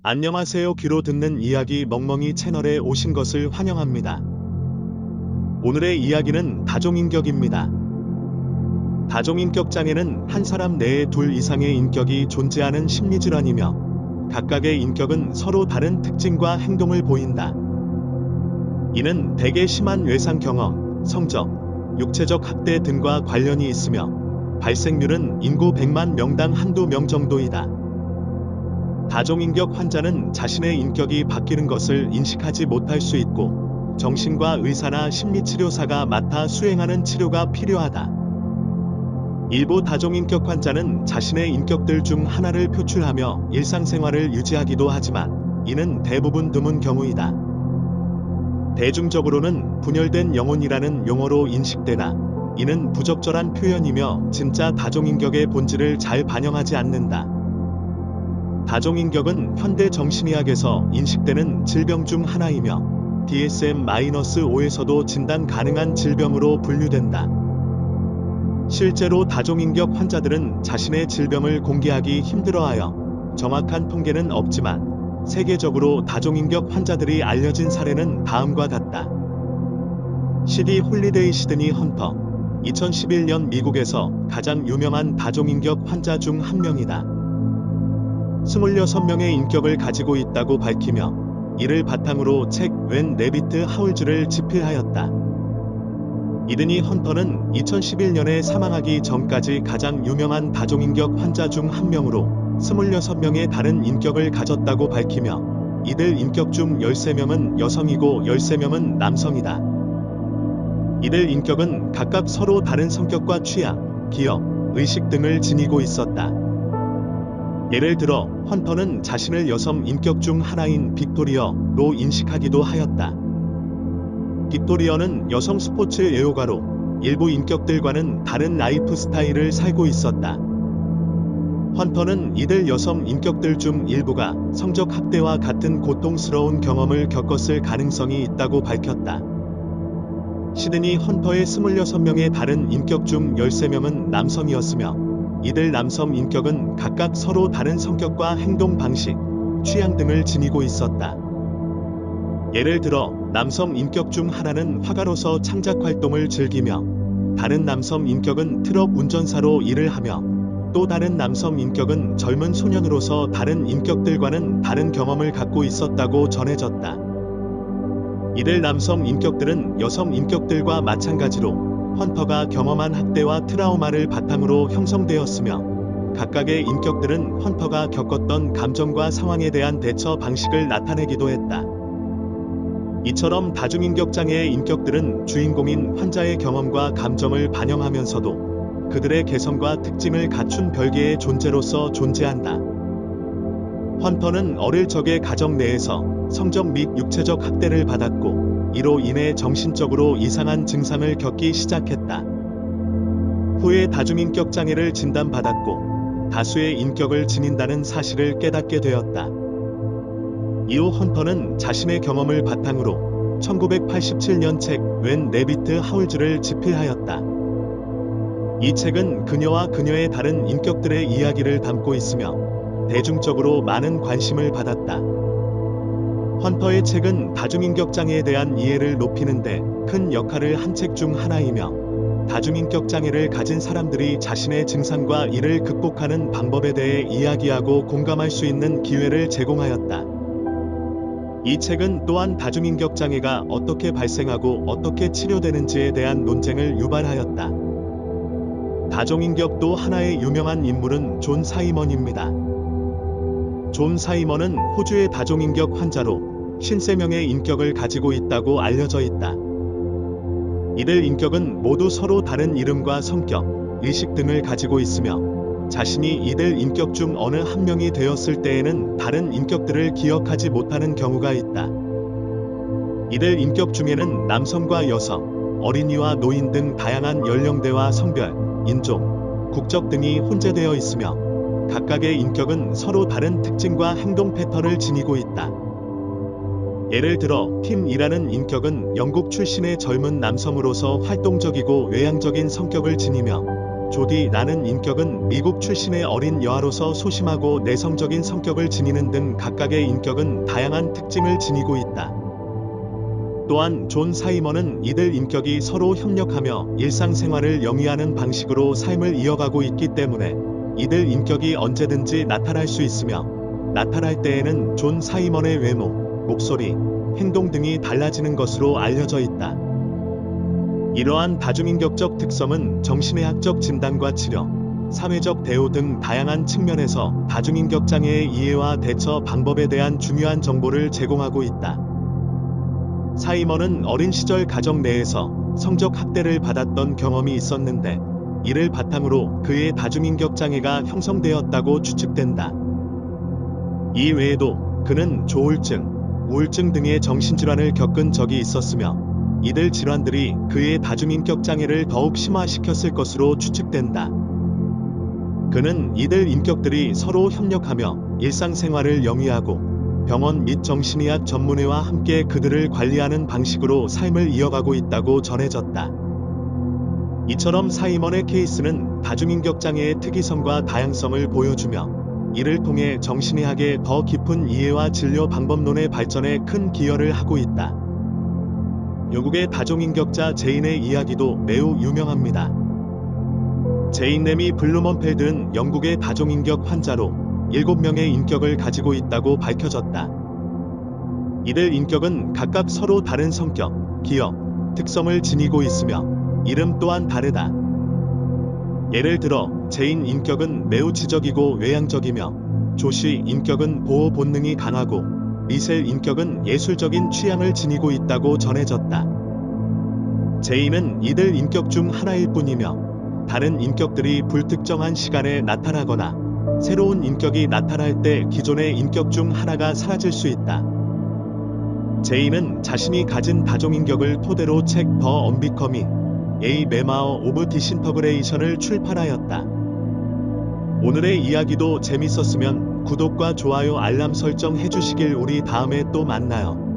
안녕하세요. 귀로 듣는 이야기 멍멍이 채널에 오신 것을 환영합니다. 오늘의 이야기는 다종인격입니다. 다종인격 장애는 한 사람 내에 둘 이상의 인격이 존재하는 심리질환이며 각각의 인격은 서로 다른 특징과 행동을 보인다. 이는 대개 심한 외상 경험, 성적, 육체적 학대 등과 관련이 있으며 발생률은 인구 100만 명당 한두 명 정도이다. 다종인격 환자는 자신의 인격이 바뀌는 것을 인식하지 못할 수 있고 정신과 의사나 심리치료사가 맡아 수행하는 치료가 필요하다. 일부 다종인격 환자는 자신의 인격들 중 하나를 표출하며 일상생활을 유지하기도 하지만 이는 대부분 드문 경우이다. 대중적으로는 분열된 영혼이라는 용어로 인식되나 이는 부적절한 표현이며 진짜 다종인격의 본질을 잘 반영하지 않는다. 다종인격은 현대 정신의학에서 인식되는 질병 중 하나이며 DSM-5에서도 진단 가능한 질병으로 분류된다. 실제로 다종인격 환자들은 자신의 질병을 공개하기 힘들어하여 정확한 통계는 없지만 세계적으로 다종인격 환자들이 알려진 사례는 다음과 같다. 시디 홀리데이 시드니 헌터, 2011년 미국에서 가장 유명한 다종인격 환자 중 한 명이다. 26명의 인격을 가지고 있다고 밝히며 이를 바탕으로 책 웬 레비트 하울즈를 집필하였다. 이드니 헌터는 2011년에 사망하기 전까지 가장 유명한 다종인격 환자 중 한 명으로 26명의 다른 인격을 가졌다고 밝히며 이들 인격 중 13명은 여성이고 13명은 남성이다. 이들 인격은 각각 서로 다른 성격과 취향, 기억, 의식 등을 지니고 있었다. 예를 들어 헌터는 자신을 여성 인격 중 하나인 빅토리어로 인식하기도 하였다. 빅토리어는 여성 스포츠 애호가로 일부 인격들과는 다른 라이프 스타일을 살고 있었다. 헌터는 이들 여성 인격들 중 일부가 성적 학대와 같은 고통스러운 경험을 겪었을 가능성이 있다고 밝혔다. 시드니 헌터의 26명의 다른 인격 중 13명은 남성이었으며 이들 남성 인격은 각각 서로 다른 성격과 행동 방식, 취향 등을 지니고 있었다. 예를 들어 남성 인격 중 하나는 화가로서 창작 활동을 즐기며 다른 남성 인격은 트럭 운전사로 일을 하며 또 다른 남성 인격은 젊은 소년으로서 다른 인격들과는 다른 경험을 갖고 있었다고 전해졌다. 이들 남성 인격들은 여성 인격들과 마찬가지로 헌터가 경험한 학대와 트라우마를 바탕으로 형성되었으며 각각의 인격들은 헌터가 겪었던 감정과 상황에 대한 대처 방식을 나타내기도 했다. 이처럼 다중인격 장애의 인격들은 주인공인 환자의 경험과 감정을 반영하면서도 그들의 개성과 특징을 갖춘 별개의 존재로서 존재한다. 헌터는 어릴 적에 가정 내에서 성적 및 육체적 학대를 받았고 이로 인해 정신적으로 이상한 증상을 겪기 시작했다. 후에 다중인격 장애를 진단받았고 다수의 인격을 지닌다는 사실을 깨닫게 되었다. 이후 헌터는 자신의 경험을 바탕으로 1987년 책 웬 레비트 하울즈를 집필하였다. 이 책은 그녀와 그녀의 다른 인격들의 이야기를 담고 있으며 대중적으로 많은 관심을 받았다. 헌터의 책은 다중인격 장애에 대한 이해를 높이는 데 큰 역할을 한 책 중 하나이며 다중인격 장애를 가진 사람들이 자신의 증상과 이를 극복하는 방법에 대해 이야기하고 공감할 수 있는 기회를 제공하였다. 이 책은 또한 다중인격 장애가 어떻게 발생하고 어떻게 치료되는지에 대한 논쟁을 유발하였다. 다종인격 또 하나의 유명한 인물은 존 사이먼입니다. 존 사이먼은 호주의 다종인격 환자로 53명의 인격을 가지고 있다고 알려져 있다. 이들 인격은 모두 서로 다른 이름과 성격, 의식 등을 가지고 있으며 자신이 이들 인격 중 어느 한 명이 되었을 때에는 다른 인격들을 기억하지 못하는 경우가 있다. 이들 인격 중에는 남성과 여성, 어린이와 노인 등 다양한 연령대와 성별, 인종, 국적 등이 혼재되어 있으며 각각의 인격은 서로 다른 특징과 행동 패턴을 지니고 있다. 예를 들어 팀이라는 인격은 영국 출신의 젊은 남성으로서 활동적이고 외향적인 성격을 지니며 조디라는 인격은 미국 출신의 어린 여아로서 소심하고 내성적인 성격을 지니는 등 각각의 인격은 다양한 특징을 지니고 있다. 또한 존 사이먼은 이들 인격이 서로 협력하며 일상생활을 영위하는 방식으로 삶을 이어가고 있기 때문에 이들 인격이 언제든지 나타날 수 있으며 나타날 때에는 존 사이먼의 외모, 목소리, 행동 등이 달라지는 것으로 알려져 있다. 이러한 다중인격적 특성은 정신의학적 진단과 치료, 사회적 대우 등 다양한 측면에서 다중인격 장애의 이해와 대처 방법에 대한 중요한 정보를 제공하고 있다. 사이먼은 어린 시절 가정 내에서 성적 학대를 받았던 경험이 있었는데 이를 바탕으로 그의 다중인격 장애가 형성되었다고 추측된다. 이 외에도 그는 조울증, 우울증 등의 정신질환을 겪은 적이 있었으며 이들 질환들이 그의 다중인격 장애를 더욱 심화시켰을 것으로 추측된다. 그는 이들 인격들이 서로 협력하며 일상생활을 영위하고 병원 및 정신의학 전문의와 함께 그들을 관리하는 방식으로 삶을 이어가고 있다고 전해졌다. 이처럼 사이먼의 케이스는 다중인격 장애의 특이성과 다양성을 보여주며 이를 통해 정신의학의 더 깊은 이해와 진료 방법론의 발전에 큰 기여를 하고 있다. 영국의 다중인격자 제인의 이야기도 매우 유명합니다. 제인 레미 블루먼펠드는 영국의 다중인격 환자로 7명의 인격을 가지고 있다고 밝혀졌다. 이들 인격은 각각 서로 다른 성격, 기억, 특성을 지니고 있으며 이름 또한 다르다. 예를 들어 제인 인격은 매우 지적이고 외향적이며 조시 인격은 보호 본능이 강하고 미셀 인격은 예술적인 취향을 지니고 있다고 전해졌다. 제인은 이들 인격 중 하나일 뿐이며 다른 인격들이 불특정한 시간에 나타나거나 새로운 인격이 나타날 때 기존의 인격 중 하나가 사라질 수 있다. 제인은 자신이 가진 다중인격을 토대로 책 더 언비커밍 A 메마어 오브 디신터그레이션을 출판하였다. 오늘의 이야기도 재밌었으면 구독과 좋아요 알람 설정 해주시길. 우리 다음에 또 만나요.